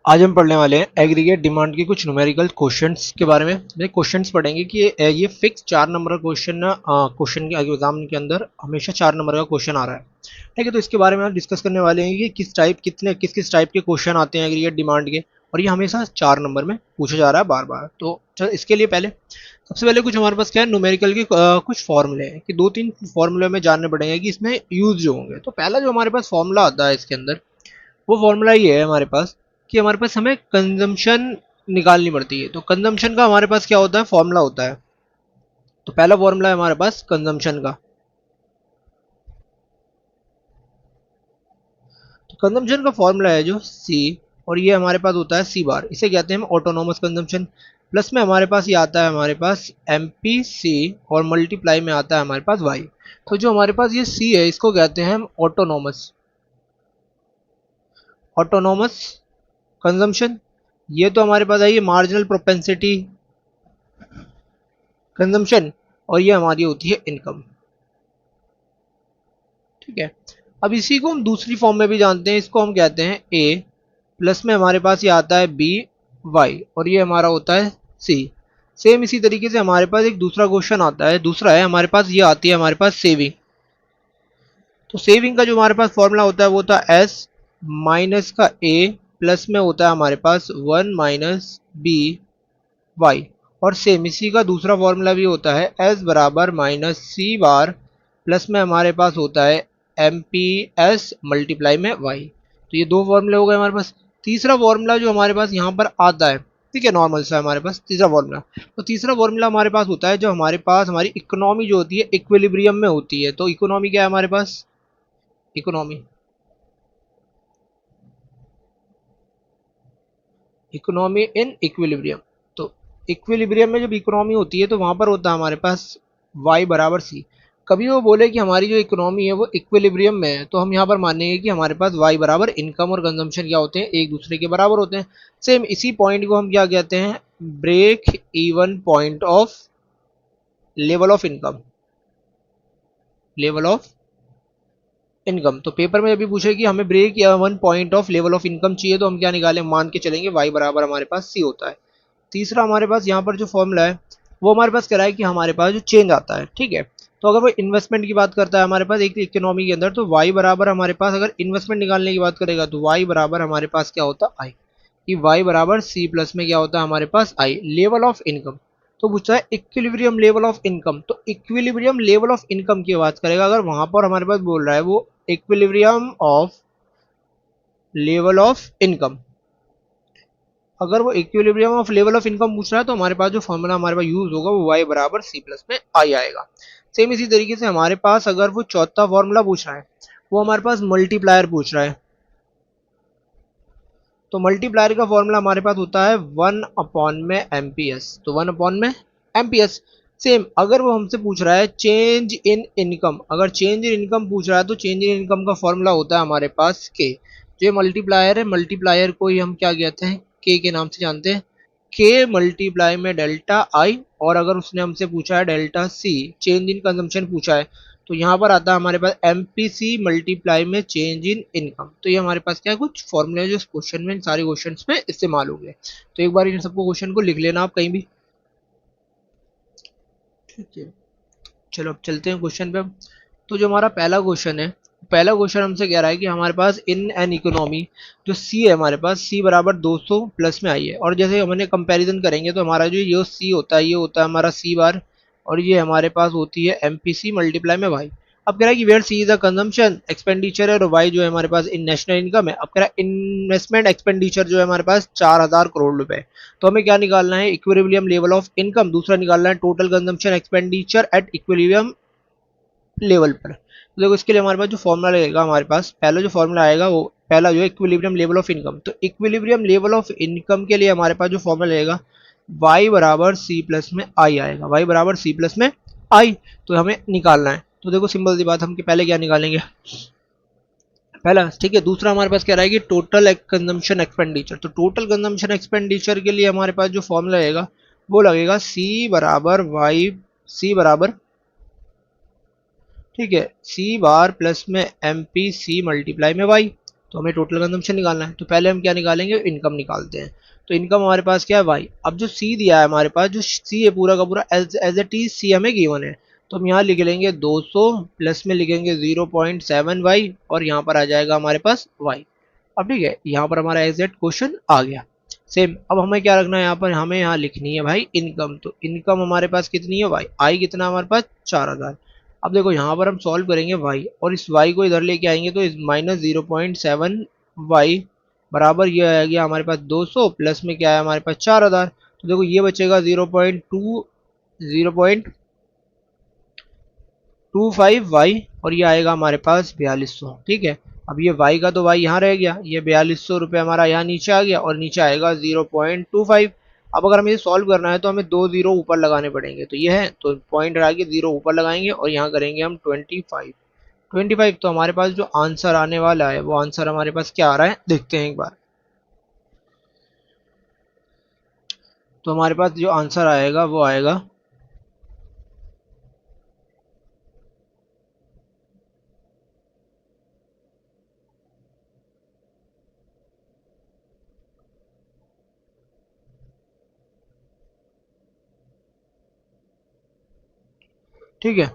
आज हम पढ़ने वाले हैं एग्रीगेट डिमांड के कुछ न्यूमेरिकल क्वेश्चंस के बारे में। ये क्वेश्चंस पढ़ेंगे कि ये फिक्स 4 नंबर का क्वेश्चन क्वेश्चन के एग्जाम के अंदर हमेशा 4 नंबर का क्वेश्चन आ रहा है। ठीक है, तो इसके बारे में हम डिस्कस करने वाले हैं कि किस किस टाइप के क्वेश्चन आते हैं एग्रीगेट डिमांड के, और ये हमेशा 4 नंबर में पूछा जा रहा है बार बार। तो चल इसके लिए पहले सबसे पहले कुछ हमारे पास क्या है, न्यूमेरिकल के कुछ फॉर्मूले हैं कि 2-3 फॉर्मूले में जानने पड़ेंगे कि इसमें यूज जो होंगे। तो पहला जो हमारे पास फॉर्मूला आता है इसके अंदर, वो फॉर्मूला ये है हमारे पास कि हमारे पास हमें कंजम्पशन निकालनी पड़ती है। तो कंजम्पशन का हमारे पास क्या होता है, फॉर्मूला होता है। तो पहला फॉर्मूला है हमारे पास कंजम्पशन का। तो कंजम्पशन का फॉर्मूला है जो सी, और ये हमारे पास होता है सी बार। इसे कहते हैं हम ऑटोनोमस कंजम्पशन। प्लस में हमारे पास ये आता है हमारे पास एम पी सी, और मल्टीप्लाई में आता है हमारे पास वाई। तो जो हमारे पास ये सी है इसको कहते हैं हम ऑटोनोमस ऑटोनोमस कंजम्पशन। ये तो हमारे पास है ये मार्जिनल प्रोपेंसिटी कंजम्पशन, और ये हमारी होती है इनकम। ठीक है, अब इसी को हम दूसरी फॉर्म में भी जानते हैं, इसको हम कहते हैं ए, प्लस में हमारे पास ये आता है बी वाई, और ये हमारा होता है सी। सेम इसी तरीके से हमारे पास एक दूसरा क्वेश्चन आता है, दूसरा है हमारे पास ये आती है हमारे पास सेविंग। तो सेविंग का जो हमारे पास फॉर्मूला होता है वो होता है एस माइनस का ए, प्लस में होता है हमारे पास 1 माइनस बी वाई। और सेम इसी का दूसरा फॉर्मूला भी होता है एस बराबर माइनस सी बार, प्लस में हमारे पास होता है एम पी एस मल्टीप्लाई में वाई। तो ये दो फॉर्मूले हो गए हमारे पास। तीसरा फॉर्मूला जो हमारे पास यहाँ पर आता है, ठीक है, नॉर्मल सा हमारे पास तीसरा फॉर्मूला। तो तीसरा फॉर्मूला हमारे पास होता है जो हमारे पास हमारी इकोनॉमी जो होती है इक्विलिब्रियम में होती है। तो इकोनॉमी क्या है हमारे पास, इकोनॉमी इकोनॉमी इन इक्विलिब्रियम। तो इक्विलिब्रियम में जब इकोनॉमी होती है तो वहां पर होता है हमारे पास y बराबर सी। कभी वो बोले कि हमारी जो इकोनॉमी है वो इक्विलिब्रियम में है, तो हम यहाँ पर मानेंगे कि हमारे पास y बराबर इनकम और कंजम्पशन क्या होते हैं, एक दूसरे के बराबर होते हैं। सेम इसी पॉइंट को हम क्या कहते हैं, break even point of level of income, level of income. तो पेपर में जब पूछे कि हमें break even point of level of income चाहिए, तो हम क्या निकालें, मान के चलेंगे y बराबर हमारे पास सी होता है। तीसरा हमारे पास यहाँ पर जो फॉर्मूला है वो हमारे पास कह रहा है कि हमारे पास जो चेंज आता है, ठीक है। तो अगर वो इन्वेस्टमेंट की बात करता है हमारे पास एक इकोनॉमी के अंदर, तो y बराबर हमारे पास अगर इन्वेस्टमेंट निकालने की बात करेगा तो y बराबर हमारे पास क्या होता है, आई। कि y बराबर सी प्लस में क्या होता है हमारे पास आई, लेवल ऑफ इनकम। तो पूछता है इक्विलिब्रियम लेवल ऑफ इनकम। तो इक्विलिब्रियम लेवल ऑफ इनकम की बात करेगा अगर, वहां पर हमारे पास बोल रहा है वो equilibrium of level of income. अगर वो equilibrium of level of income पूछ रहा है तो हमारे पास जो फॉर्मूला हमारे पास यूज होगा वो y बराबर सी प्लस में आई आएगा। सेम इसी तरीके से हमारे पास अगर वो चौथा फॉर्मूला पूछ रहा है, वो हमारे पास मल्टीप्लायर पूछ रहा है, तो मल्टीप्लायर का फॉर्मूला हमारे पास होता है 1 अपॉन में एमपीएस। तो 1 अपॉन में एमपीएस। सेम अगर वो हमसे पूछ रहा है चेंज इन इनकम, अगर चेंज इन इनकम पूछ रहा है तो चेंज इन इनकम का फॉर्मूला होता है हमारे पास के। जो मल्टीप्लायर है, मल्टीप्लायर को ही हम क्या कहते हैं, के नाम से जानते हैं। के मल्टीप्लाई में डेल्टा आई, और अगर उसने हमसे पूछा है delta C, change in consumption पूछा है, तो यहाँ पर आता है हमारे पास एम पी सी मल्टीप्लाई में चेंज इन इनकम। तो ये हमारे पास क्या है, कुछ फॉर्मूले जो क्वेश्चन में, सारे क्वेश्चन में इस्तेमाल होंगे। तो एक बार इन सबको क्वेश्चन को लिख लेना आप कहीं भी। ठीक है, चलो अब चलते हैं क्वेश्चन पे। तो जो हमारा पहला क्वेश्चन है, पहला क्वेश्चन हमसे कह रहा है कि हमारे पास इन एन इकोनॉमी जो सी है हमारे पास, सी बराबर 200 प्लस में आई है। और जैसे हमने कंपैरिजन करेंगे तो हमारा जो ये सी होता है ये होता है हमारा सी बार, और ये हमारे पास होती है एम पी सी मल्टीप्लाई में वाई। अब कह रहा है कि where C is the consumption expenditure है, और वाई जो है हमारे पास इन नेशनल इनकम है। अब कह रहा है इन्वेस्टमेंट एक्सपेंडिचर जो है हमारे पास 4000 करोड़ रुपए। तो हमें क्या निकालना है, इक्विलिब्रियम लेवल ऑफ इनकम। दूसरा निकालना है total consumption expenditure at equilibrium level पर। तो देखो इसके लिए हमारे पास जो फॉर्मूला लगेगा, हमारे पास पहला जो फॉर्मूला आएगा वो पहला जो है इक्विलिब्रियम लेवल ऑफ इनकम। तो इक्विलिब्रियम लेवल ऑफ इनकम के लिए हमारे पास जो फॉर्मूला लगेगा y बराबर सी प्लस में आई आएगा, y बराबर सी प्लस में आई। तो हमें निकालना है, तो देखो सिंपल सी बात, हम पहले क्या निकालेंगे, पहला, ठीक है। दूसरा हमारे पास क्या रहेगा कि टोटल कंजम्पशन एक्सपेंडिचर। तो टोटल कंजम्पशन एक्सपेंडिचर के लिए हमारे पास जो फॉर्मूला लगेगा वो लगेगा सी बराबर वाई, सी बराबर, ठीक है, सी बार प्लस में एम पी सी मल्टीप्लाई में वाई। तो हमें टोटल कंजम्पशन निकालना है। तो पहले हम क्या निकालेंगे, इनकम निकालते हैं। तो इनकम हमारे पास क्या है, वाई। अब जो सी दिया है हमारे पास, जो सी है पूरा का पूरा एज एट इज सी हमें गिवन है, तो हम यहाँ लिख लेंगे 200 प्लस में लिखेंगे 0.7 वाई और यहाँ पर आ जाएगा हमारे पास वाई। अब ठीक है, यहाँ पर हमारा एग्जैक्ट क्वेश्चन आ गया। सेम अब हमें क्या रखना है, यहाँ पर हमें यहाँ लिखनी है भाई इनकम। तो इनकम हमारे पास कितनी है, वाई। आई कितना हमारे पास, 4000। अब देखो यहाँ पर हम सॉल्व करेंगे वाई, और इस वाई को इधर लेके आएंगे तो इस -0.7 वाई बराबर ये आ गया हमारे पास 200 प्लस में क्या है हमारे पास 4000। तो देखो ये बचेगा 0.25 वाई और ये आएगा हमारे पास 4200। ठीक है, अब ये वाई का तो वाई यहाँ रह गया, ये 4200 रुपये हमारा यहाँ नीचे आ गया और नीचे आएगा 0.25। अब अगर हमें ये सॉल्व करना है तो हमें 2 जीरो ऊपर लगाने पड़ेंगे, तो ये है, तो पॉइंट हटा के 0 ऊपर लगाएंगे और यहाँ करेंगे हम 25। तो हमारे पास जो आंसर आने वाला है वो आंसर हमारे पास क्या आ रहा है, देखते हैं एक बार। तो हमारे पास जो आंसर आएगा वो आएगा ठीक है।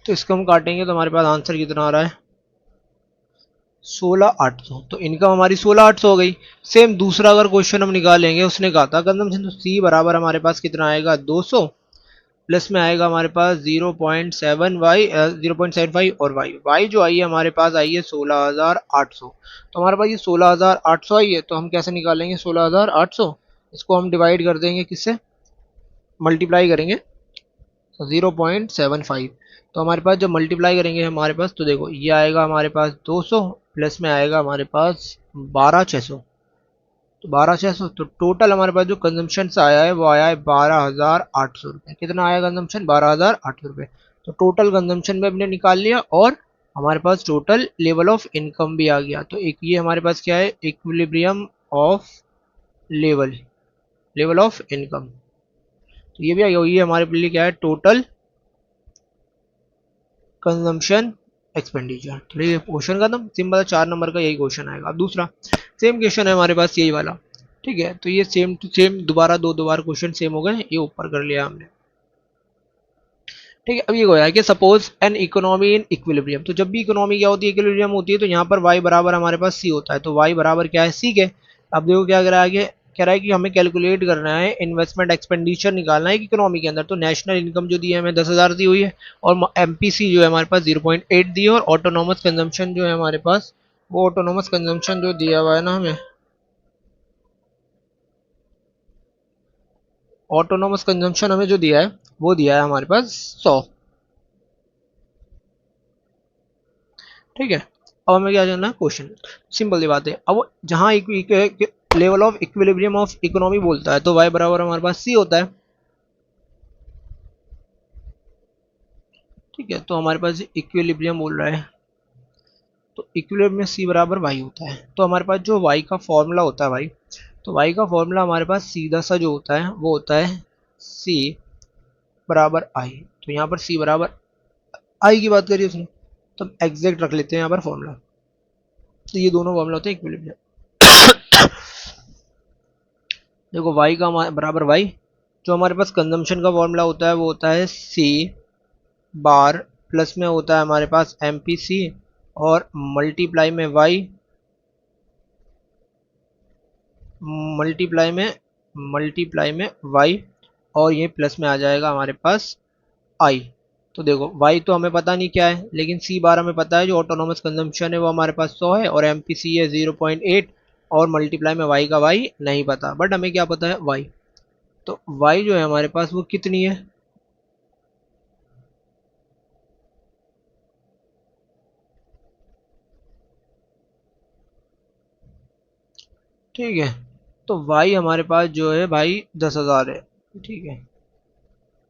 तो इसको हम काटेंगे तो हमारे पास आंसर कितना आ रहा है, 16,800। तो इनकम हमारी 16,800 हो गई। सेम दूसरा अगर क्वेश्चन हम निकालेंगे, उसने कहा था कंजम्पशन, तो सी बराबर हमारे पास कितना आएगा, 200 प्लस में आएगा हमारे पास 0.75 और वाई। वाई जो आई है हमारे पास आई है 16,800। तो हमारे पास ये 16,800 आई है, तो हम कैसे निकालेंगे 16,800, इसको हम डिवाइड कर देंगे किससे, मल्टीप्लाई करेंगे 0.75। तो हमारे पास जब मल्टीप्लाई करेंगे हमारे पास, तो देखो ये आएगा हमारे पास 200 प्लस में आएगा हमारे पास 12,600। तो 12,600, तो टोटल हमारे पास जो कंजम्पशन आया है वो आया है 12,800 रुपये। कितना आया कंजम्पशन, 12,800 रुपये। तो टोटल कंजम्पशन भी हमने निकाल लिया और हमारे पास टोटल लेवल ऑफ इनकम भी आ गया। तो एक ये हमारे पास क्या है, equilibrium of level, level of income. तो ये भी आ गया। ये हमारे लिए क्या है, टोटल कंजम्पशन एक्सपेंडिचर। ठीक है, क्वेश्चन का नाम सिंपल 4 नंबर का यही क्वेश्चन आएगा। अब दूसरा सेम क्वेश्चन है हमारे पास यही वाला। ठीक है, तो ये सेम टू सेम दोबारा दो बार क्वेश्चन सेम हो गए, ये ऊपर कर लिया हमने। ठीक है, अब ये हो है कि suppose an economy in equilibrium. तो जब भी इकोनॉमी क्या होती है, इक्विलिब्रियम होती है, तो यहाँ पर वाई बराबर हमारे पास सी होता है। तो वाई बराबर क्या है, सी के। अब देखो क्या करा आगे, कह रहा है कि हमें कैलकुलेट करना है, इन्वेस्टमेंट एक्सपेंडिचर निकालना है इकोनॉमी के अंदर। तो नेशनल इनकम जो दी है हमें 10,000 दी हुई है, और एमपीसी जो है हमारे पास 0.8 दी है, और ऑटोनोमस कंजम्पशन जो है हमारे पास, वो ऑटोनोमस कंजम्पशन जो दिया हुआ है ना हमें, ऑटोनोमस कंजम्पशन हमें जो दिया है वो दिया है हमारे पास 100। ठीक है, अब हमें क्या जानना है, क्वेश्चन सिंपल सी बात है। अब जहाँ level of equilibrium of economy बोलता है तो वाई बराबर हमारे पास सी होता है। ठीक है, तो हमारे पास इक्विलिब्रियम बोल रहा है, तो इक्विलिब्रियम में सी बराबर वाई होता है। तो हमारे पास जो वाई का फॉर्मूला होता है भाई, तो वाई का फॉर्मूला हमारे पास सीधा सा जो होता है वो होता है सी बराबर आई। तो यहाँ पर सी बराबर आई की बात करिए उसने, तो एग्जैक्ट रख लेते हैं यहाँ पर फॉर्मूला। तो ये दोनों फॉर्मूला होते हैं इक्विलिब्रियम। देखो वाई का बराबर वाई, जो हमारे पास कंजम्पशन का फॉर्मूला होता है वो होता है सी बार प्लस में होता है हमारे पास एम पी सी, और मल्टीप्लाई में मल्टीप्लाई में वाई, और ये प्लस में आ जाएगा हमारे पास आई। तो देखो वाई तो हमें पता नहीं क्या है, लेकिन सी बार हमें पता है, जो ऑटोनोमस कंजम्पशन है वो हमारे पास 100 है, और एम पी सी है 0.8, और मल्टीप्लाई में वाई का वाई नहीं पता, बट हमें क्या पता है, वाई। तो वाई जो है हमारे पास वो कितनी है, ठीक है। तो वाई हमारे पास जो है भाई 10,000 है। ठीक है,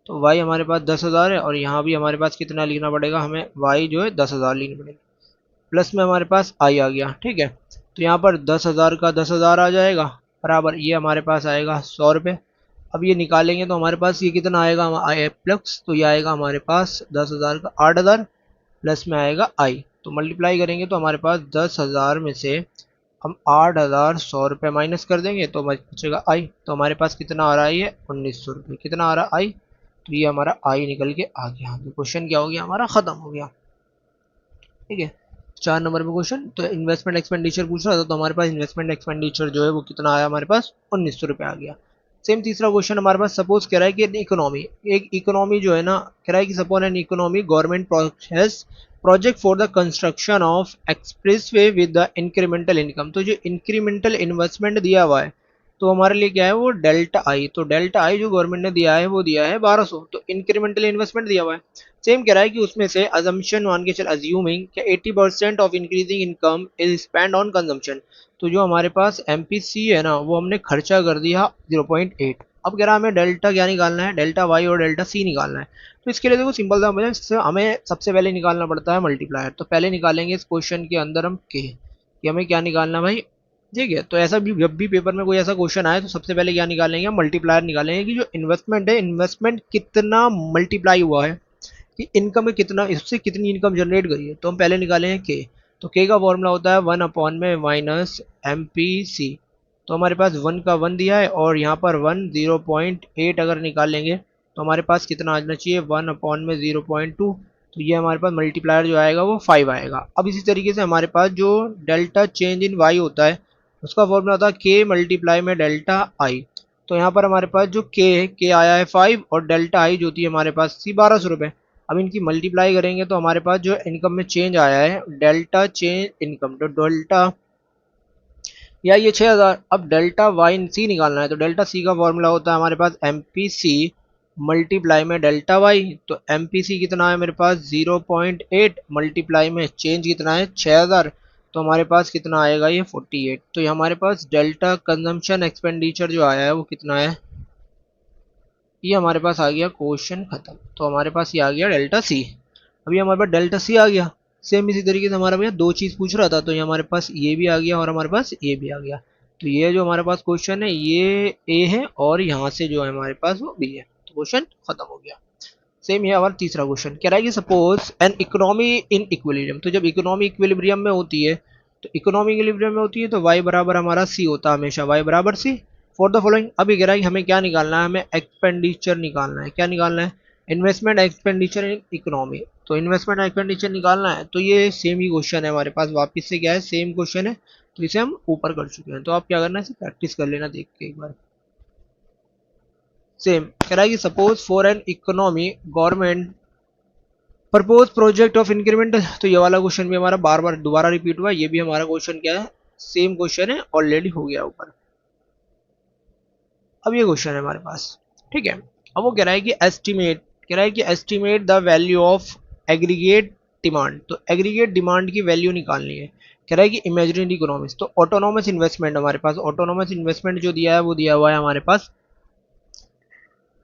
तो वाई हमारे पास 10,000 है, और यहाँ भी हमारे पास कितना लिखना पड़ेगा, हमें वाई जो है 10,000 लिखनी पड़ेगी। प्लस में हमारे पास आई आ गया। ठीक है, तो यहाँ पर 10,000 का 10,000 आ जाएगा, बराबर ये हमारे पास आएगा 100 रुपये। अब ये निकालेंगे तो हमारे पास ये कितना आएगा, आई प्लस, तो ये आएगा हमारे पास 10,000 का 8,000, प्लस में आएगा आई। तो मल्टीप्लाई करेंगे तो हमारे पास 10,000 में से हम 8,100 रुपये माइनस कर देंगे तो बचेगा आई। तो हमारे पास कितना आ रहा है, ये 1,900 रुपये। कितना आ रहा है, आई। तो ये हमारा आई निकल के आ गया। तो क्वेश्चन क्या हो गया, हमारा खत्म हो गया। ठीक है, 4 नंबर पे क्वेश्चन। तो इन्वेस्टमेंट एक्सपेंडिचर पूछ रहा था, तो हमारे पास इन्वेस्टमेंट एक्सपेंडिचर जो है वो कितना आया, हमारे पास 1,900 रुपये आ गया। सेम तीसरा क्वेश्चन हमारे पास, सपोज कह रहा है कि इकोनॉमी, एक इकोनॉमी जो है ना, कह रहा है कि suppose an economy government process project for the construction of expressway with the incremental income. तो जो इंक्रीमेंटल इन्वेस्टमेंट दिया हुआ है, तो हमारे लिए क्या है वो डेल्टा आई। तो डेल्टा आई जो गवर्नमेंट ने दिया है वो दिया है 1200। तो इंक्रीमेंटल इन्वेस्टमेंट दिया हुआ है। सेम कह रहा है कि उसमें से अजम्पशन मान के चल, अज्यूमिंग कि 80% of increasing income is spend on consumption. तो जो हमारे पास एमपीसी है ना, वो हमने खर्चा कर दिया 0.8। अब कह रहा है हमें डेल्टा क्या निकालना है, डेल्टा वाई और डेल्टा सी निकालना है। तो इसके लिए देखो सिंपल था, मुझे हमें सबसे पहले निकालना पड़ता है मल्टीप्लायर। तो पहले निकालेंगे इस क्वेश्चन के अंदर हम के, कि हमें क्या निकालना है भाई। ठीक है, तो ऐसा भी जब भी पेपर में कोई ऐसा क्वेश्चन आए तो सबसे पहले क्या निकालेंगे, हम मल्टीप्लायर निकालेंगे कि जो इन्वेस्टमेंट है, इन्वेस्टमेंट कितना मल्टीप्लाई हुआ है, कि इनकम में कितना, इससे कितनी इनकम जनरेट करी है। तो हम पहले निकालेंगे के। तो के का फॉर्मूला होता है 1/माइनस MP C। तो हमारे पास 1 का 1 दिया है, और यहाँ पर 1 0.8 अगर निकालेंगे तो हमारे पास कितना आ जाना चाहिए, 1/0.2। तो ये हमारे पास मल्टीप्लायर जो आएगा वो 5 आएगा। अब इसी तरीके से हमारे पास जो डेल्टा चेंज इन वाई होता है, उसका फॉर्मूला होता है के मल्टीप्लाई में डेल्टा आई। तो यहाँ पर हमारे पास जो के है, के आया है 5, और डेल्टा आई जो थी हमारे पास थी 1200 रुपये। अब इनकी मल्टीप्लाई करेंगे तो हमारे पास जो इनकम में चेंज आया है, डेल्टा चेंज इनकम, तो डेल्टा या ये 6,000। अब डेल्टा वाई सी निकालना है, तो डेल्टा सी का फॉर्मूला होता है हमारे पास MPC मल्टीप्लाई में डेल्टा वाई। तो MPC कितना है मेरे पास 0.8 मल्टीप्लाई में चेंज कितना है 6,000। तो हमारे पास कितना आएगा ये 48। तो ये हमारे पास डेल्टा कंजम्पशन एक्सपेंडिचर जो आया है वो कितना है, ये हमारे पास आ गया। क्वेश्चन खत्म। तो हमारे पास ये आ गया डेल्टा सी। अभी हमारे पास डेल्टा सी आ गया। सेम इसी तरीके से हमारा भैया दो चीज़ पूछ रहा था, तो ये हमारे पास ये भी आ गया और हमारे पास ये भी आ गया। तो ये जो हमारे पास क्वेश्चन है ये ए है, और यहाँ से जो है हमारे पास वो बी है। तो क्वेश्चन खत्म हो गया। सेम ये हमारा तीसरा क्वेश्चन कह रहा है कि suppose an economy in equilibrium. तो जब इकोनॉमी इक्विलिब्रियम में होती है, तो इकोनॉमी इक्विलिब्रियम में होती है तो वाई बराबर हमारा सी होता है हमेशा, वाई बराबर सी फॉर द फॉलोइंग। अभी कह रहा है कि हमें क्या निकालना है, हमें एक्सपेंडिचर निकालना है। क्या निकालना है, इन्वेस्टमेंट एक्सपेंडिचर इन इकोनॉमी। तो इन्वेस्टमेंट एक्सपेंडिचर निकालना है। तो ये सेम ही क्वेश्चन है हमारे पास, वापस से क्या है, सेम क्वेश्चन है। तो इसे हम ऊपर कर चुके हैं। तो आप क्या करना है, इसे प्रैक्टिस कर लेना देख के एक बार। सेम कह रहा है कि suppose for an economy government propose project of increment. तो ये वाला क्वेश्चन भी हमारा बार बार दोबारा रिपीट हुआ। ये भी हमारा क्वेश्चन क्या है, सेम क्वेश्चन है, ऑलरेडी हो गया ऊपर। अब ये क्वेश्चन है हमारे पास। ठीक है, अब वो कह रहा है कि एस्टिमेट, कह रहा है कि estimate the value of aggregate demand. तो एग्रीगेट डिमांड की वैल्यू निकालनी है। कह रहा है कि इमेजिनरी इकोनॉमिक्स। तो ऑटोनोमस इन्वेस्टमेंट हमारे पास, ऑटोनोमस इन्वेस्टमेंट जो दिया है वो दिया हुआ है हमारे पास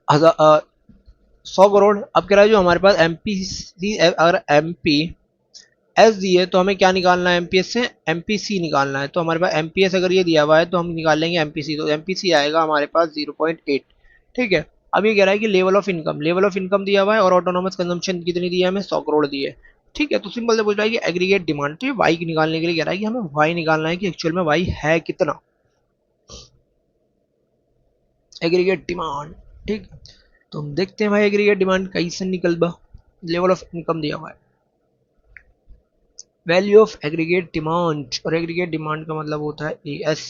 100 करोड़। अब कह रहा है जो हमारे पास MPC, अगर MPS दिए तो हमें क्या निकालना है, MPS से MPC निकालना है। तो हमारे पास MPS अगर ये दिया हुआ है तो हम निकाल लेंगे MPC। तो MPC आएगा हमारे पास 0.8। ठीक है, अब ये कह रहा है कि level of income, level of income दिया हुआ है, और ऑटोनोमस कंजम्पशन कितनी दी है हमें, 100 करोड़ दी है। ठीक है, तो सिंपल से पूछ रहा है कि एग्रीगेट डिमांड। तो ये वाई की निकालने के लिए कह रहा है कि हमें वाई निकालना है कि एक्चुअल में वाई है कितना, एग्रीगेट डिमांड। ठीक है, तो हम देखते हैं भाई एग्रीगेट डिमांड कैसे निकल बा। लेवल ऑफ इनकम दिया हुआ है, वैल्यू ऑफ एग्रीगेट डिमांड, और एग्रीगेट डिमांड का मतलब होता है AS।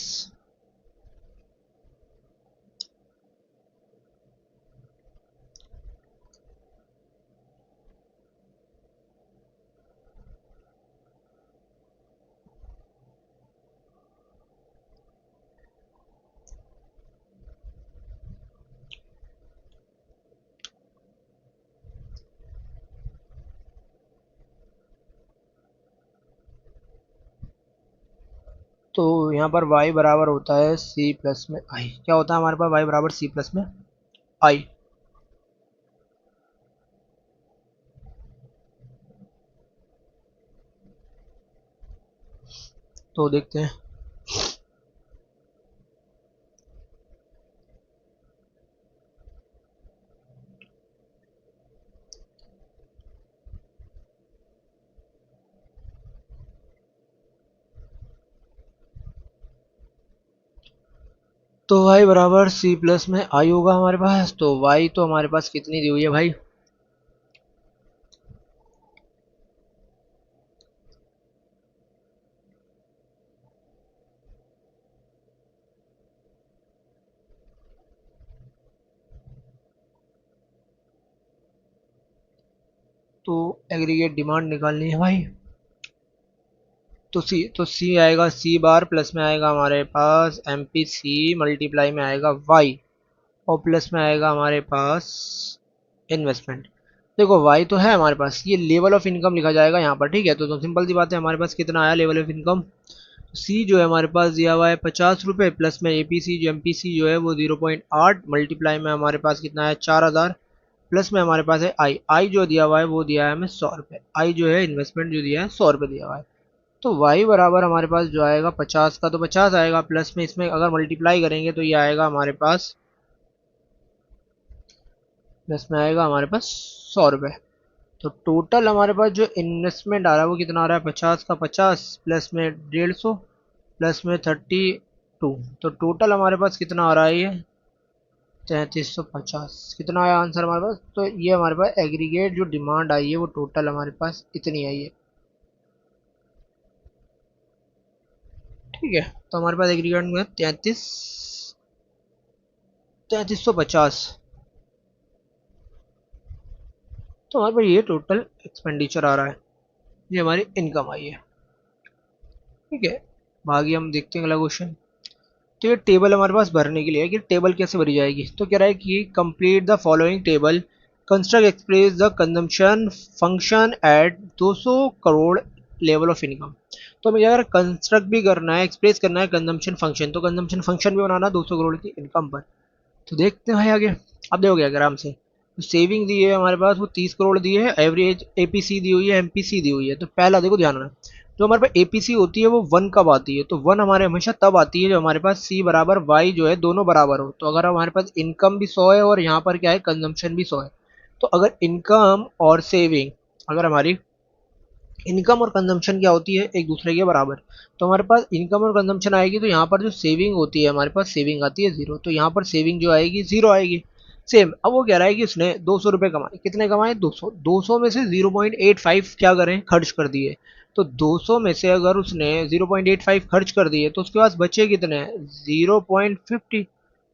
तो यहाँ पर y बराबर होता है C प्लस में I। क्या होता है हमारे पास y बराबर C प्लस में I। तो देखते हैं। तो y बराबर सी प्लस में आई होगा हमारे पास। तो y तो हमारे पास कितनी दी हुई है भाई, तो एग्रीगेट डिमांड निकालनी है भाई। तो सी आएगा सी बार, प्लस में आएगा हमारे पास एम पी सी, मल्टीप्लाई में आएगा वाई, और प्लस में आएगा हमारे पास इन्वेस्टमेंट। देखो वाई तो है हमारे पास, ये लेवल ऑफ इनकम लिखा जाएगा यहाँ पर, ठीक है। तो सिंपल सी बात है, हमारे पास कितना आया लेवल ऑफ इनकम। सी जो है हमारे पास दिया हुआ है 50 रुपये, प्लस में एपीसी जो एमपीसी जो है वो 0.8, मल्टीप्लाई में हमारे पास कितना है 4000, प्लस में हमारे पास है आई, आई जो दिया हुआ है वो दिया है हमें 100 रुपये, आई जो है इन्वेस्टमेंट जो दिया है 100 रुपये दिया हुआ है। तो y बराबर हमारे पास जो आएगा 50 का तो 50 आएगा, प्लस में इसमें अगर मल्टीप्लाई करेंगे तो ये आएगा हमारे पास, प्लस में आएगा हमारे पास 100 रुपये। तो टोटल हमारे पास जो इन्वेस्टमेंट आ रहा है वो कितना आ रहा है, 50 का 50 प्लस में 150 प्लस में 32, तो टोटल हमारे पास कितना आ रहा है ये 3350। कितना आया आंसर हमारे पास, तो ये हमारे पास एग्रीगेट जो डिमांड आई है वो टोटल हमारे पास इतनी आई है, ठीक है। तो हमारे पास एग्रीगेट में 3350, तो हमारे पास ये टोटल एक्सपेंडिचर आ रहा है, ये हमारी इनकम आई है, ठीक है। आगे हम देखते हैं अगला क्वेश्चन। तो ये टेबल हमारे पास भरने के लिए है कि टेबल कैसे भरी जाएगी। तो कह रहा है कि complete the following table, construct express the consumption function at 200 crore level of income. तो हमें अगर कंस्ट्रक्ट भी करना है, एक्सप्रेस करना है कंजम्पशन फंक्शन, तो कंजम्पशन फंक्शन भी बनाना 200 करोड़ की इनकम पर। तो देखते हैं भाई आगे, अब देखोगे अगर आराम से, तो सेविंग दी है हमारे पास वो 30 करोड़ दी है, एवरेज एपीसी दी हुई है, एमपीसी दी हुई है। तो पहला देखो ध्यान रखना, जो हमारे पास एपीसी होती है वो 1 कब आती है, तो 1 हमारे हमेशा तब आती है जब हमारे पास सी बराबर वाई जो है दोनों बराबर हो। तो अगर हमारे पास इनकम भी 100 है और यहाँ पर क्या है कंजम्पशन भी 100 है, तो अगर इनकम और सेविंग, अगर हमारी इनकम और कंजम्पशन क्या होती है एक दूसरे के बराबर, तो हमारे पास इनकम और कंजम्पशन आएगी, तो यहाँ पर जो सेविंग होती है हमारे पास सेविंग आती है 0, तो यहाँ पर सेविंग जो आएगी 0 आएगी। सेम अब वो कह रहा है कि उसने 200 रुपये कमाए, कितने कमाए 200, 200 में से 0.85 क्या करें खर्च कर दिए। तो 200 में से अगर उसने 0.85 खर्च कर दिए तो उसके पास बचे कितने 0.50,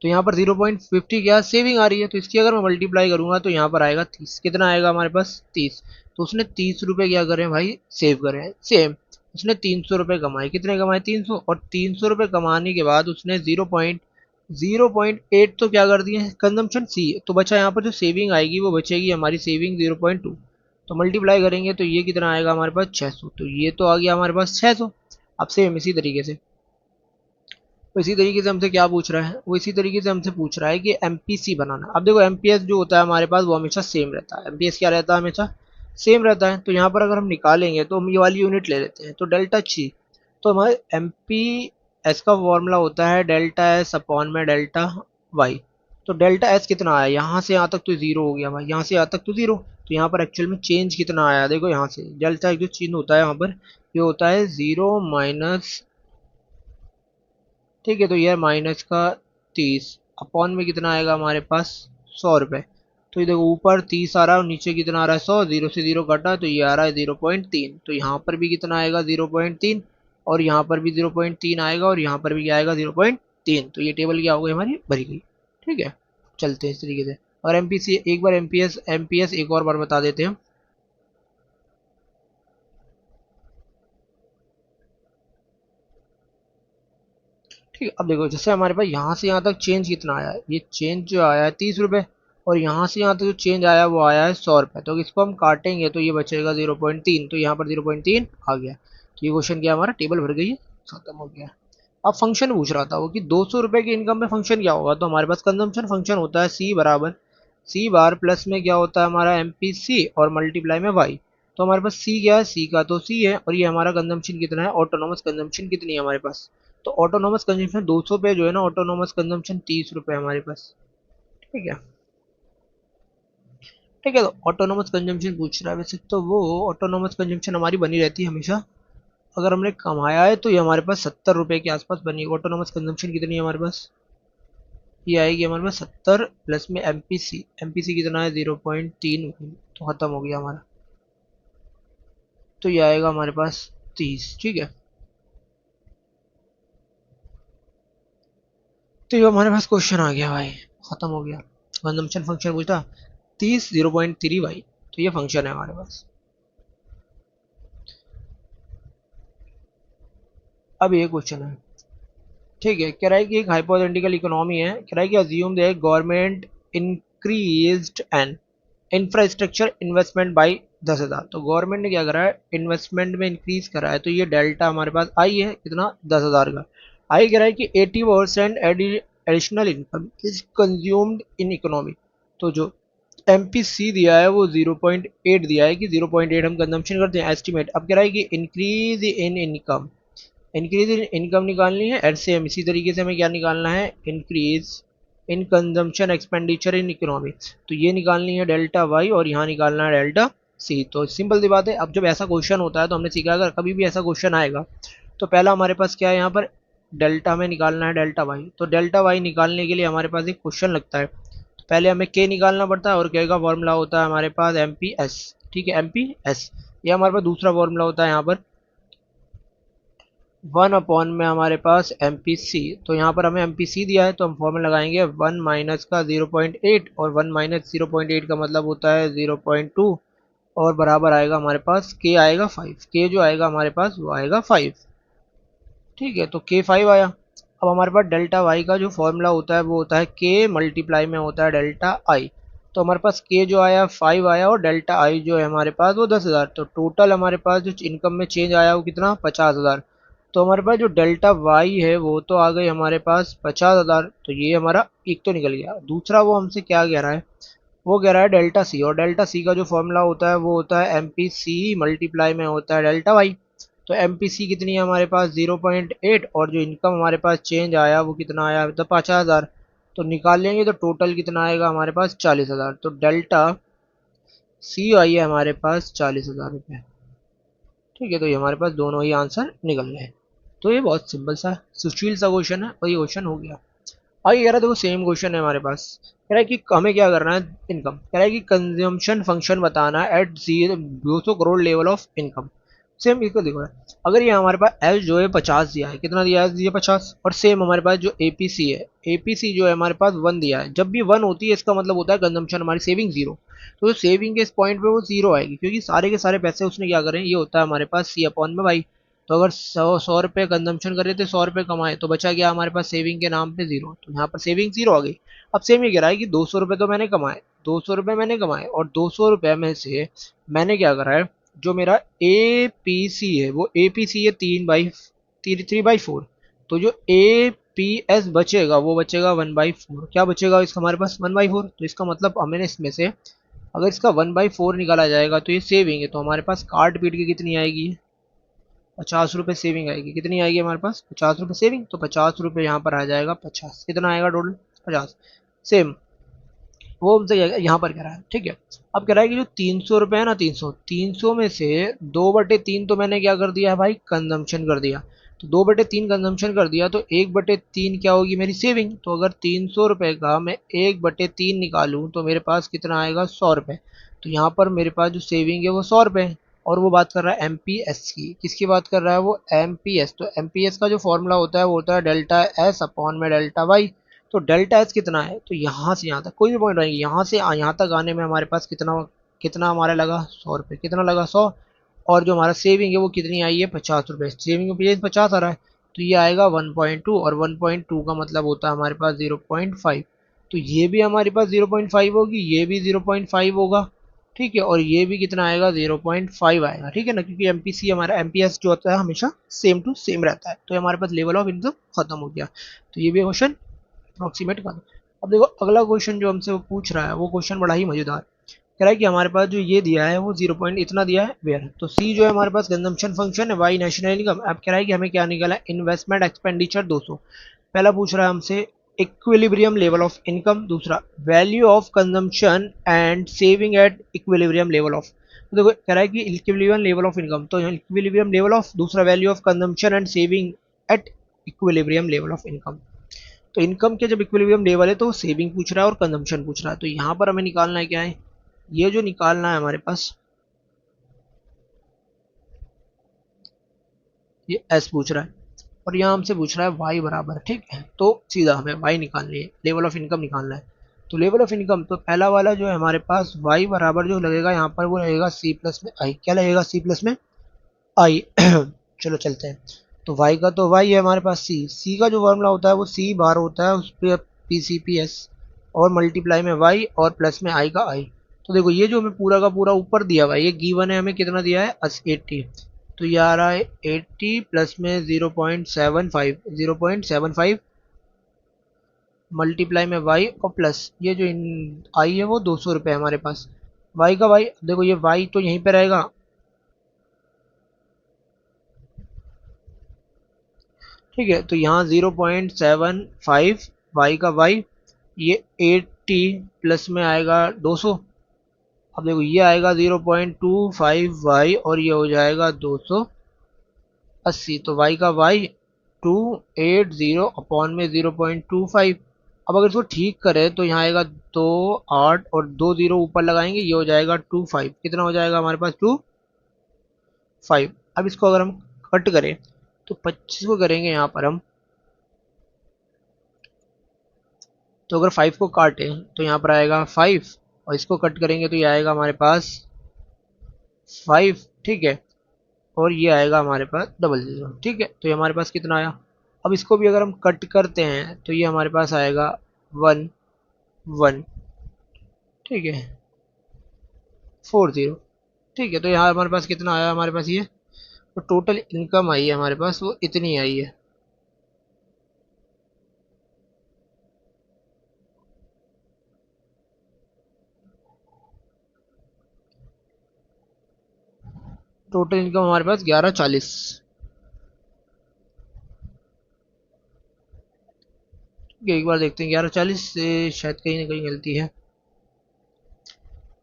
तो यहाँ पर 0.50 क्या सेविंग आ रही है, तो इसकी अगर मैं मल्टीप्लाई करूंगा तो यहाँ पर आएगा 30, कितना आएगा हमारे पास 30। तो उसने 30 रुपये क्या करें भाई सेव करें, सेम उसने 300 रुपये कमाए, कितने कमाए 300, और 300 रुपये कमाने के बाद उसने 0.8 तो क्या कर दिए कंजम्पशन सी, तो बचा यहाँ पर जो सेविंग आएगी वो बचेगी हमारी सेविंग 0.2, तो मल्टीप्लाई करेंगे तो ये कितना आएगा हमारे पास 600, तो ये तो आ गया हमारे पास 600। अब सेम इसी तरीके से, तो इसी तरीके से हमसे क्या पूछ रहा है, वो इसी तरीके से हमसे पूछ रहा है कि एमपीसी बनाना। अब देखो एमपीएस जो होता है हमारे पास वो हमेशा सेम रहता है, एमपीएस क्या रहता है हमेशा सेम रहता है। तो यहाँ पर अगर हम निकालेंगे तो हम ये वाली यूनिट ले लेते हैं, तो डेल्टा ची, तो हमारे एमपी एस का फॉर्मूला होता है डेल्टा एस अपॉन में डेल्टा वाई। तो डेल्टा एस कितना आया, यहाँ से यहाँ तक तो जीरो हो गया भाई, यहाँ से यहाँ तक तो जीरो, तो यहाँ पर एक्चुअल में चेंज कितना आया देखो, यहाँ से डेल्टा जो चिन्ह होता है यहाँ पर ये होता है 0 - ठीक है। तो यह माइनस का 30 अपॉन में कितना आएगा हमारे पास 100 रुपये। तो ये देखो ऊपर 30 आ रहा है और नीचे कितना आ रहा है 100, 0 से 0 कटा तो ये आ रहा है 0.3, तो यहाँ पर भी कितना आएगा 0.3, और यहाँ पर भी 0.3 आएगा, और यहाँ पर भी क्या आएगा 0.3। तो ये टेबल क्या हो गई हमारी भरी गई, ठीक है। चलते हैं इस तरीके से, और एमपीसी एक बार एमपीएस एक और बार बता देते हैं। ठीक है, अब देखो जैसे हमारे पास यहाँ से यहाँ तक चेंज कितना आया है, ये चेंज जो आया है 30 रुपये, और यहाँ से यहाँ तक जो चेंज आया है वो आया है 100 रुपये, तो इसको हम काटेंगे तो ये बचेगा 0.3, तो यहाँ पर 0.3 आ गया। तो ये क्वेश्चन क्या हमारा टेबल भर गई है, खत्म हो गया। अब फंक्शन पूछ रहा था वो कि 200 रुपये की इनकम में फंक्शन क्या होगा, तो हमारे पास कंजम्पशन फंक्शन होता है सी बराबर सी बार, प्लस में क्या होता है हमारा एम पी सी और मल्टीप्लाई में वाई। तो हमारे पास सी क्या है, सी का तो सी है, और ये हमारा कंजम्पशन कितना है ऑटोनोमस कंजम्पशन कितनी है हमारे पास। तो ऑटोनोमस कंजम्पशन 200 पे जो है ना, ऑटोनोमस कंजम्पशन 30 रुपये हमारे पास, ठीक है। ठीक है, तो ऑटोनोमस कंजम्पशन पूछ रहा है, वैसे तो वो ऑटोनोमस कंजम्पशन हमारी बनी रहती है हमेशा, अगर हमने कमाया है तो ये हमारे पास 70 रुपये के आसपास बनी। ऑटोनोमस कंजम्पशन कितनी है हमारे पास ये आएगी हमारे पास 70 प्लस में एमपीसी, एमपीसी कितना है 0.3, तो खत्म हो गया हमारा। तो ये आएगा हमारे पास 30, ठीक है। तो ये हमारे पास क्वेश्चन आ गया भाई, खत्म हो गया। कंजम्पशन फंक्शन पूछा 30 0.3 वाई, तो ये फंक्शन है हमारे पास। अब ये क्वेश्चन है, ठीक है, कह रहा है कि एक हाइपोथेटिकल इकोनॉमी है, कह रहा है कि assume that government increased N infrastructure investment by 10,000। तो गवर्नमेंट ने क्या करा है, इन्वेस्टमेंट में इंक्रीज करा है, तो ये डेल्टा हमारे पास आई है कितना 10,000 का। आई कह रहा है कि 80% additional income is consumed in economy. तो जो एमपीसी दिया है वो 0.8 दिया है कि 0.8 हम कंजम्पशन करते हैं एस्टिमेट। अब कह रहा है कि increase in income, increase in income निकालनी है, एंड सेम इसी तरीके से हमें क्या निकालना है, increase in consumption expenditure in economy. तो ये निकालनी है डेल्टा वाई और यहाँ निकालना है डेल्टा सी। तो सिंपल सी बात है। अब जब ऐसा क्वेश्चन होता है तो हमने सीखा अगर कभी भी ऐसा क्वेश्चन आएगा तो पहला हमारे पास क्या है, यहाँ पर डेल्टा में निकालना है डेल्टा वाई। तो डेल्टा वाई निकालने के लिए हमारे पास एक क्वेश्चन लगता है, तो पहले हमें के निकालना पड़ता है और के का फॉर्मूला होता है हमारे पास एम पी एस, ठीक है, एम पी एस। ये हमारे पास दूसरा फॉर्मूला होता है यहाँ पर 1 अपॉन में हमारे पास एम पी सी। तो यहाँ पर हमें एम पी सी दिया है तो हम फॉर्मूला लगाएंगे 1 माइनस का 0.8, और 1 माइनस 0.8 का मतलब होता है 0.2, और बराबर आएगा हमारे पास के आएगा 5, के जो आएगा हमारे पास वो आएगा 5, ठीक है। तो के 5 आया। अब हमारे पास डेल्टा वाई का जो फॉर्मूला होता है वो होता है के मल्टीप्लाई में होता है डेल्टा आई। तो हमारे पास के जो आया 5 आया, और डेल्टा आई जो है हमारे पास वो 10,000। तो टोटल हमारे पास जो इनकम में चेंज आया वो कितना 50,000। तो हमारे पास जो डेल्टा वाई है वो तो आ गई हमारे पास 50,000। तो ये हमारा एक तो निकल गया। दूसरा वो हमसे क्या कह रहा है, वो कह रहा है डेल्टा सी, और डेल्टा सी का जो फॉर्मूला होता है वो होता है एम पी सी मल्टीप्लाई में होता है डेल्टा वाई। तो एम पी सी कितनी है हमारे पास 0.8, और जो इनकम हमारे पास चेंज आया वो कितना आया तो 50,000। तो निकाल लेंगे तो टोटल कितना आएगा हमारे पास 40,000। तो डेल्टा सी आई है हमारे पास 40,000 रुपये, ठीक है। तो ये हमारे पास दोनों ही आंसर निकल गए। तो ये बहुत सिंपल सा सुशील सा क्वेश्चन है और ये क्वेश्चन हो गया। आगे कह रहा है देखो सेम क्वेश्चन है हमारे पास, कह रहा है कि हमें क्या करना है, इनकम कह रहा है कि कंजम्पशन फंक्शन बताना है at 200 crore level of income. Same इसको देखो, अगर ये हमारे पास एल जो है 50 दिया है, कितना दिया है ये 50, और सेम हमारे पास जो एपीसी है, एपीसी जो है हमारे पास 1 दिया है। जब भी 1 होती है इसका मतलब होता है कंजम्पशन हमारी सेविंग जीरो। तो सेविंग के इस पॉइंट पे वो जीरो आएगी क्योंकि सारे के सारे पैसे उसने क्या करें, ये होता है हमारे पास सी अपॉन में भाई। तो अगर 100 रुपये कंजम्पशन कर रहे थे 100 रुपये कमाए तो बचा गया हमारे पास सेविंग के नाम पे जीरो, तो यहाँ पर सेविंग जीरो आ गई। अब सेम ये कह रहा है कि 200 रुपये तो मैंने कमाए, 200 रुपये मैंने कमाए, और 200 रुपये में से मैंने क्या करा है, जो मेरा ए पी सी है वो ए पी सी है 3/4। तो जो ए पी एस बचेगा वो बचेगा 1/4। क्या बचेगा इसका हमारे पास 1/4। तो इसका मतलब हमें इसमें से अगर इसका 1/4 निकाला जाएगा तो ये सेविंग है, तो हमारे पास काट पीट के कितनी आएगी 50 रुपये सेविंग आएगी। कितनी आएगी हमारे पास 50 रुपये सेविंग। तो 50 रुपये यहाँ पर आ जाएगा 50, कितना आएगा टोटल 50। सेम वो हमसे यहाँ पर कह रहा है, ठीक है। अब कह रहा है कि जो 300 रुपये है ना, 300 में से 2/3 तो मैंने क्या कर दिया है भाई कंजम्पशन कर दिया। तो 2/3 कंजम्पशन कर दिया तो 1/3 क्या होगी मेरी सेविंग। तो अगर 300 रुपये का मैं 1/3 निकालूं तो मेरे पास कितना आएगा 100 रुपये। तो यहाँ पर मेरे पास जो सेविंग है वो 100 रुपये है। और वो बात कर रहा है एमपीएस की, किसकी बात कर रहा है वो एमपीएस। तो एमपीएस का जो फॉर्मूला होता है वो होता है डेल्टा एस अपॉन में डेल्टा वाई। तो डेल्टा एच कितना है, तो यहाँ से यहाँ तक कोई भी पॉइंट रहेंगे, यहाँ से यहाँ तक आने में हमारे पास कितना कितना हमारा लगा 100 रुपये, कितना लगा 100। और जो हमारा सेविंग है वो कितनी आई है 50 रुपये, सेविंग में 50 आ रहा है। तो ये आएगा 1.2, और 1.2 का मतलब होता है हमारे पास 0.5। तो ये भी हमारे पास 0.5 होगी, ये भी 0.5 होगा, ठीक है। और ये भी कितना आएगा 0.5 आएगा, ठीक है ना, क्योंकि एमपीसी हमारा एमपीएस जो होता है हमेशा सेम टू सेम रहता है। तो हमारे पास लेवल ऑफ इनकम खत्म हो गया। तो ये भी क्वेश्चन अप्रोक्सीमेट कर दो। अब देखो अगला क्वेश्चन जो हमसे वो पूछ रहा है वो क्वेश्चन बड़ा ही मजेदार कह रहा है कि हमारे पास जो ये दिया है वो 0 पॉइंट इतना दिया है वेयर। तो सी जो है हमारे पास कंजम्पशन फंक्शन है, वाई नेशनल इनकम। अब कह रहा है कि हमें क्या निकाला है इन्वेस्टमेंट एक्सपेंडिचर 200। पहला पूछ रहा है हमसे इक्विलिब्रियम लेवल ऑफ इनकम, दूसरा value of consumption and saving at equilibrium level of. तो देखो कह रहा है कि इक्विलिब्रियम लेवल ऑफ इनकम, तो इक्विलिब्रियम लेवल ऑफ, दूसरा value of consumption and saving at equilibrium level of income. तो इनकम के जब इक्विलिब्रियम लेवल है तो सेविंग पूछ रहा है और कंजम्पशन पूछ रहा है। तो यहाँ पर हमें निकालना है क्या है, ये जो निकालना है हमारे पास ये एस पूछ रहा है और यहाँ हमसे पूछ रहा है वाई बराबर, ठीक है। तो सीधा हमें वाई निकालनी है, लेवल ऑफ इनकम निकालना है। तो लेवल ऑफ इनकम तो पहला वाला जो है हमारे पास वाई बराबर जो लगेगा यहाँ पर वो लगेगा सी प्लस में आई। क्या लगेगा, सी प्लस में आई। चलो चलते हैं। तो y का तो y है हमारे पास, c का जो फॉर्मूला होता है वो c बार होता है, उस पर पी सी पी एस और मल्टीप्लाई में y और प्लस में i का i। तो देखो ये जो हमें पूरा का पूरा ऊपर दिया हुआ है ये गिवन है, हमें कितना दिया है 80। तो ये आ रहा है 80 प्लस में 0.75 मल्टीप्लाई में y और प्लस ये जो i है वो 200 रुपये हमारे पास। y का y देखो ये y तो यहीं पे रहेगा, ठीक है। तो यहाँ 0.75 वाई का वाई, ये 80 प्लस में आएगा 200। अब देखो ये आएगा 0.25 वाई और ये हो जाएगा 280। तो वाई का वाई 280 अपॉन में 0.25। अब अगर इसको ठीक करें तो यहाँ आएगा 28 और 2 जीरो ऊपर लगाएंगे, ये हो जाएगा 25। कितना हो जाएगा हमारे पास 25। अब इसको अगर हम कट करें तो 25 को करेंगे यहाँ पर हम, तो अगर 5 को काटें तो यहाँ पर आएगा 5 और इसको कट करेंगे तो ये आएगा हमारे पास 5, ठीक है। और ये आएगा हमारे पास 00, ठीक है। तो ये हमारे पास कितना आया। अब इसको भी अगर हम कट करते हैं तो ये हमारे पास आएगा 1 1, ठीक है, 40, ठीक है। तो यहाँ हमारे पास कितना आया, हमारे पास ये तो टोटल इनकम आई है हमारे पास वो इतनी आई है। टोटल इनकम हमारे पास 1140। एक बार देखते हैं 1140 से शायद कहीं ना कहीं गलती है।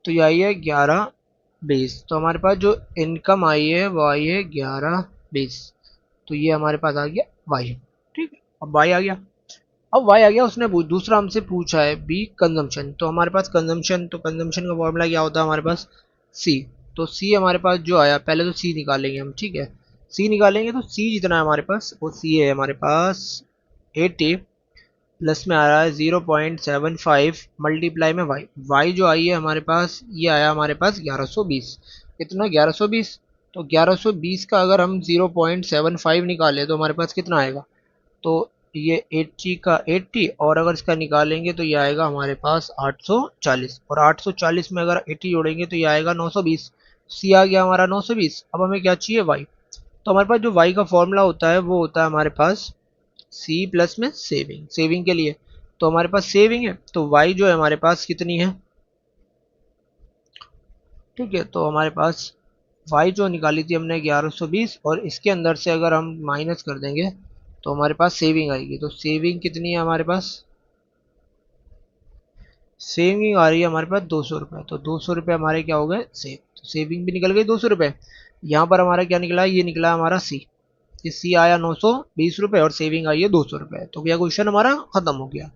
तो ये आई है 1120। तो हमारे पास जो इनकम आई है वो आई है 1120। तो ये हमारे पास आ गया वाई, ठीक है। अब वाई आ गया, अब वाई आ गया। उसने दूसरा हमसे पूछा है बी कंजम्पशन। तो हमारे पास कंजम्पशन, तो कंजम्पशन का फॉर्मूला क्या होता है हमारे पास सी। तो सी हमारे पास जो आया, पहले तो सी निकालेंगे हम, ठीक है। सी निकालेंगे तो सी जितना है हमारे पास वो सी है हमारे पास 80 प्लस में आ रहा है 0.75 मल्टीप्लाई में वाई। वाई जो आई है हमारे पास ये आया हमारे पास 1120। कितना 1120। तो 1120 का अगर हम 0.75 निकालें तो हमारे पास कितना आएगा। तो ये 80 का 80 और अगर इसका निकालेंगे तो ये आएगा हमारे पास 840 और 840 में अगर 80 जोड़ेंगे तो ये आएगा 920। सी आ गया हमारा 920। अब हमें क्या चाहिए वाई। तो हमारे पास जो वाई का फॉर्मूला होता है वो होता है हमारे पास सी प्लस में सेविंग, सेविंग के लिए। तो हमारे पास सेविंग है तो वाई जो है हमारे पास कितनी है, ठीक है। तो हमारे पास वाई जो निकाली थी हमने 1120 और इसके अंदर से अगर हम माइनस कर देंगे तो हमारे पास सेविंग आएगी। तो सेविंग कितनी है हमारे पास, सेविंग आ रही है हमारे पास 200 रुपये। तो 200 रुपये हमारे क्या हो गए सेव। तो सेविंग भी निकल गई 200 रुपये। यहाँ पर हमारा क्या निकला, ये निकला हमारा सी। ये सी आया 920 रुपये और सेविंग आई है 200 रुपये। तो यह क्वेश्चन हमारा खत्म हो गया।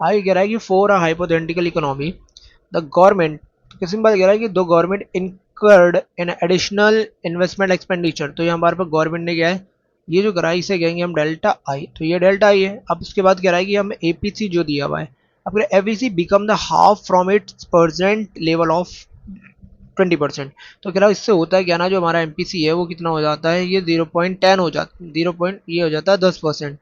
आगे कह रहा है कि for a hypothetical economy the government, किसी बात कह रहा है कि दो government incurred in additional investment expenditure. तो ये हमारे पास गवर्नमेंट ने क्या है, ये जो करा है इसे कहेंगे हम डेल्टा आई। तो ये डेल्टा आई है। अब उसके बाद कह रहा है कि हम एपीसी जो दिया हुआ है, अब APC become the half from its percent level of 20%। तो कह रहा है इससे होता है क्या ना, जो हमारा एमपीसी है वो कितना हो जाता है, ये 0.10 हो जाता, 0 पॉइंट ये हो जाता है 10%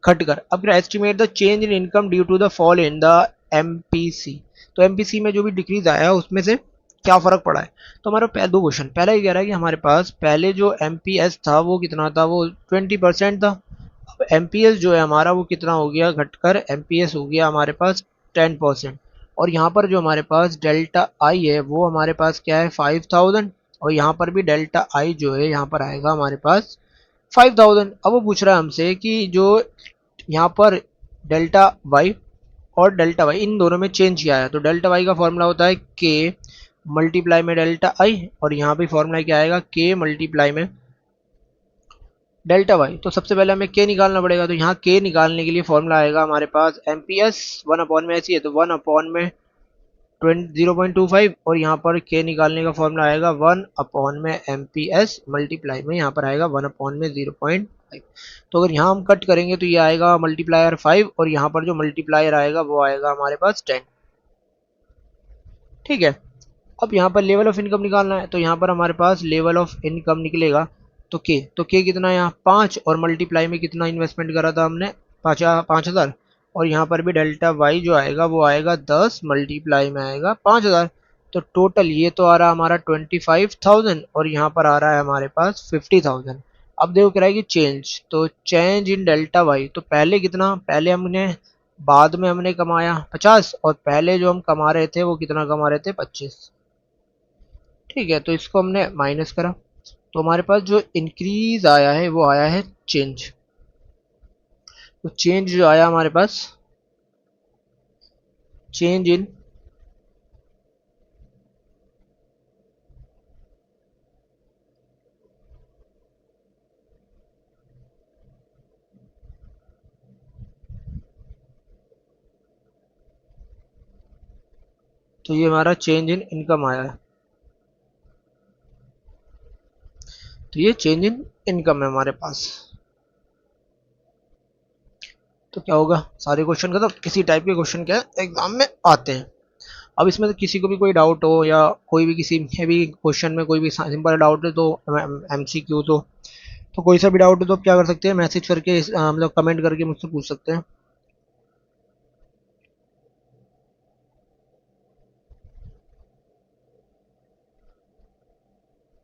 घटकर। अब estimate the change in income due to the fall in the MPC. तो एमपीसी में जो भी डिक्रीज आया है उसमें से क्या फर्क पड़ा है। तो हमारा दो क्वेश्चन, पहला ये कह रहा है कि हमारे पास पहले जो एमपीएस था वो कितना था, वो 20% था। अब एमपीएस जो है हमारा वो कितना हो गया घटकर, एमपीएस हो गया हमारे पास 10%। और यहाँ पर जो हमारे पास डेल्टा आई है वो हमारे पास क्या है 5000। और यहाँ पर भी डेल्टा आई जो है यहाँ पर आएगा हमारे पास 5000। अब वो पूछ रहा है हमसे कि जो यहाँ पर डेल्टा वाई और डेल्टा वाई इन दोनों में चेंज किया है। तो डेल्टा वाई का फॉर्मूला होता है के मल्टीप्लाई में डेल्टा आई और यहाँ पे फॉर्मूला क्या आएगा के मल्टीप्लाई में डेल्टा वाई, तो सबसे पहले हमें के निकालना पड़ेगा। तो यहाँ के निकालने के लिए फॉर्मूला आएगा हमारे पास M P S, one upon में ऐसी है तो वन अपॉन में 0.25, और यहाँ पर के निकालने का फॉर्मूला आएगा वन अपॉन में एम पी एस मल्टीप्लाई में यहाँ पर आएगा वन अपॉन में 0.5। तो अगर यहाँ हम कट करेंगे तो ये आएगा मल्टीप्लायर 5, और यहाँ पर जो मल्टीप्लायर आएगा वो आएगा हमारे पास 10। ठीक है, अब यहाँ पर लेवल ऑफ इनकम निकालना है। तो यहाँ पर हमारे पास लेवल ऑफ इनकम निकलेगा। तो के कितना है यहाँ 5, और मल्टीप्लाई में कितना इन्वेस्टमेंट करा था हमने 5,000, और यहाँ पर भी डेल्टा वाई जो आएगा वो आएगा 10 मल्टीप्लाई में आएगा 5,000। तो टोटल ये तो आ रहा हमारा 25,000, और यहाँ पर आ रहा है हमारे पास 50,000। अब देखो क्या है कि चेंज, तो चेंज इन डेल्टा वाई, तो पहले कितना, पहले हमने बाद में हमने कमाया 50, और पहले जो हम कमा रहे थे वो कितना कमा रहे थे 25। ठीक है, तो इसको हमने माइनस करा, तो हमारे पास जो इंक्रीज आया है वो आया है चेंज। तो चेंज जो आया हमारे पास, चेंज इन तो ये हमारा चेंज इन इनकम आया है। तो ये चेंज इन इनकम है हमारे पास। तो क्या होगा, सारे क्वेश्चन का तो किसी टाइप के क्वेश्चन क्या एग्जाम में आते हैं। अब इसमें से किसी को भी कोई डाउट हो, या कोई भी किसी भी क्वेश्चन में कोई भी सिंपल डाउट है तो एमसीक्यू तो कोई सा भी डाउट है तो आप क्या कर सकते हैं, मैसेज करके मतलब कमेंट करके मुझसे पूछ सकते हैं।